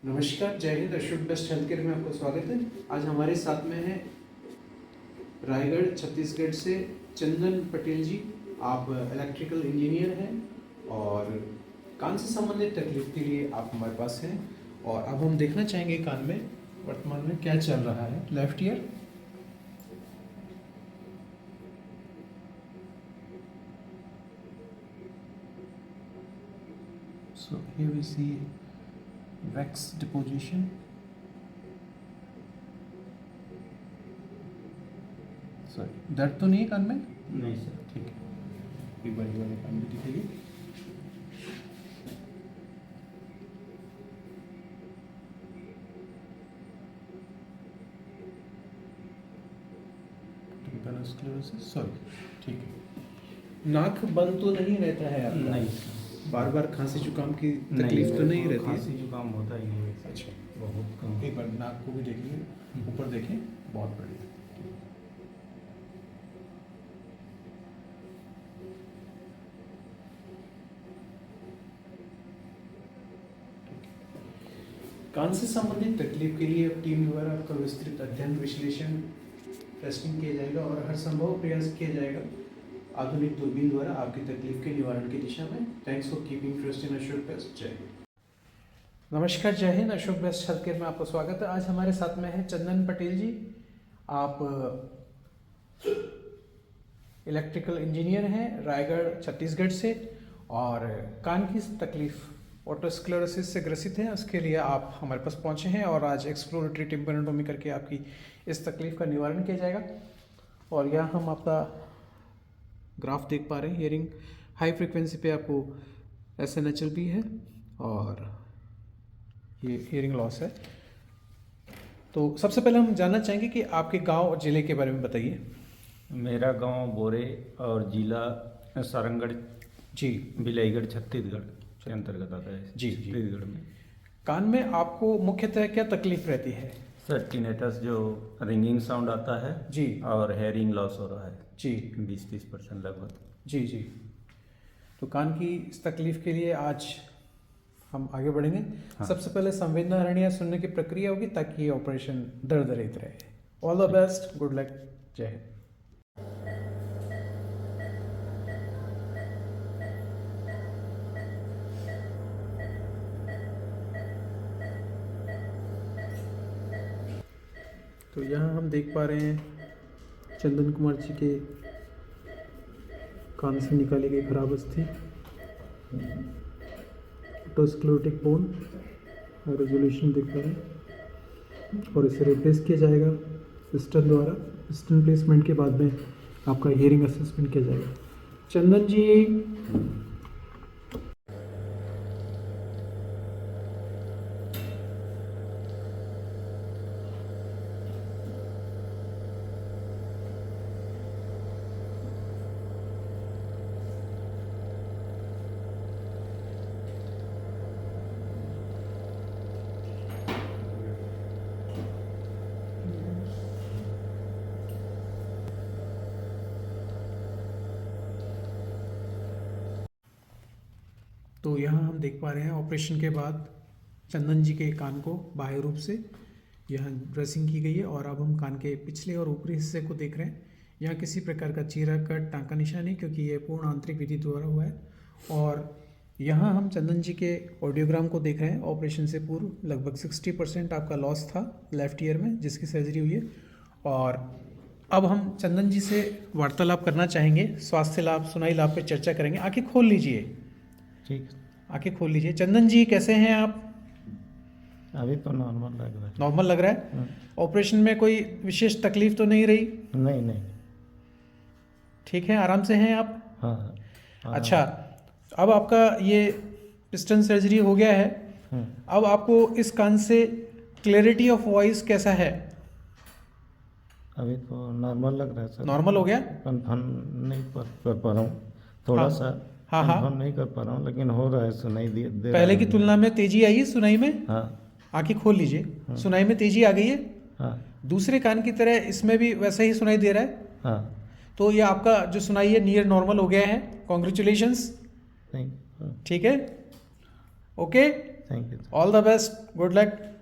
नमस्कार, जय Hind. Ashok best health care में आपका स्वागत है। आज हमारे साथ में है रायगढ़ छत्तीसगढ़ से चंदन पटेल जी। आप इलेक्ट्रिकल इंजीनियर हैं और कान से संबंधित तकलीफ के लिए आप हमारे पास हैं। और अब हम देखना चाहेंगे कान में वर्तमान में क्या चल रहा है। Left ear, so here we see wax deposition. Sorry, दर्द तो नहीं है कान में? नहीं सर। ठीक है, एक बार ये वाले कान भी दिखाइए। सॉरी, ठीक है। नाक बंद तो नहीं रहता है आपका? नहीं सर। बार बार खांसी जुकाम की तकलीफ तो नहीं रहती है? खांसी जुकाम होता ही नहीं है सर। अच्छा, बहुत कम। एक बार नाक को भी देखिए, ऊपर देखें, बहुत बढ़िया। कान से संबंधित तकलीफ के लिए अब टीम द्वारा आपका विस्तृत अध्ययन, विश्लेषण, टेस्टिंग किया जाएगा और हर संभव प्रयास किया जाएगा आधुनिक दूरबीन द्वारा आपकी तकलीफ के निवारण की दिशा में। Thanks for keeping trust in Ashok best. जय हिंद। नमस्कार, जय Hind. Ashok best health care में आपका स्वागत है। आज हमारे साथ में है चंदन पटेल जी। आप इलेक्ट्रिकल इंजीनियर हैं रायगढ़ छत्तीसगढ़ से और कान की तकलीफ ऑटोस्क्लेरोसिस से ग्रसित हैं। उसके लिए आप हमारे पास पहुंचे हैं और आज एक्सप्लोरेटरी टिम्पेरेंटोमी करके आपकी इस तकलीफ का निवारण किया जाएगा। और यहाँ हम आपका ग्राफ देख पा रहे हैं। हियरिंग हाई फ्रीक्वेंसी पे आपको SNHL भी है और ये हियरिंग लॉस है। तो सबसे पहले हम जानना चाहेंगे कि आपके गांव और ज़िले के बारे में बताइए। मेरा गांव बोरे और जिला सारंगढ़ जी, बिलाईगढ़ छत्तीसगढ़ के अंतर्गत आता है। जी जी। छत्तीसगढ़ में कान में आपको मुख्यतः क्या तकलीफ रहती है? सर टिनेटस जो रिंगिंग साउंड आता है जी और हेयरिंग लॉस हो रहा है जी 20-30% लगभग। जी जी। तो कान की इस तकलीफ के लिए आज हम आगे बढ़ेंगे। हाँ। सबसे पहले संवेदना हरणिया सुनने की प्रक्रिया होगी ताकि ये ऑपरेशन दर्द रहित रहे। All the best, good luck, जय हिंद। तो यहाँ हम देख पा रहे हैं चंदन कुमार जी के कान से निकाली गई खराब अस्थि, ऑटोस्क्लेरोटिक बोन रेजोल्यूशन देख पा रहे हैं और इसे रिप्लेस किया जाएगा पिस्टन द्वारा। पिस्टन प्लेसमेंट के बाद में आपका हियरिंग असेसमेंट किया जाएगा। चंदन जी, तो यहाँ हम देख पा रहे हैं ऑपरेशन के बाद चंदन जी के कान को बाह्य रूप से यहाँ ड्रेसिंग की गई है और अब हम कान के पिछले और ऊपरी हिस्से को देख रहे हैं। यहाँ किसी प्रकार का चीरा, कट, टाँका निशान नहीं, क्योंकि ये पूर्ण आंतरिक विधि द्वारा हुआ है। और यहाँ हम चंदन जी के ऑडियोग्राम को देख रहे हैं। ऑपरेशन से पूर्व लगभग 60% आपका लॉस था लेफ्ट ईयर में, जिसकी सर्जरी हुई है। और अब हम चंदन जी से वार्तालाप करना चाहेंगे, स्वास्थ्य लाभ, सुनाई लाभ पर चर्चा करेंगे। आंखें खोल लीजिए, ठीक। आंखें खोल लीजिए। चंदन जी, कैसे हैं आप? अभी तो नॉर्मल लग रहा है। नॉर्मल लग रहा है। ऑपरेशन में कोई विशेष तकलीफ तो नहीं रही? नहीं नहीं। ठीक है, आराम से हैं आप? हाँ। अच्छा, अब आपका ये पिस्टन सर्जरी हो गया है। अब आपको इस कान से क्लैरिटी ऑफ वॉइस कैसा है? अभी तो नॉर्मल लग रहा है सर। नॉर्मल हो गया? कन्फर्म नहीं कर पा रहा हूँ, थोड़ा हाँ, सा हाँ। कन्फर्म नहीं कर पा रहा हूँ, लेकिन हो रहा है, सुनाई दे रहा पहले है की मुझे। तुलना में तेजी आई है सुनाई में? हाँ आंखें खोल लीजिए। सुनाई में तेजी आ गई है? हाँ दूसरे कान की तरह इसमें भी वैसा ही सुनाई दे रहा है? हाँ। तो ये आपका जो सुनाई है नियर नॉर्मल हो गया है। कॉन्ग्रेचुलेशंस। नहीं। ठीक है, okay. Thank you. All the best, good luck.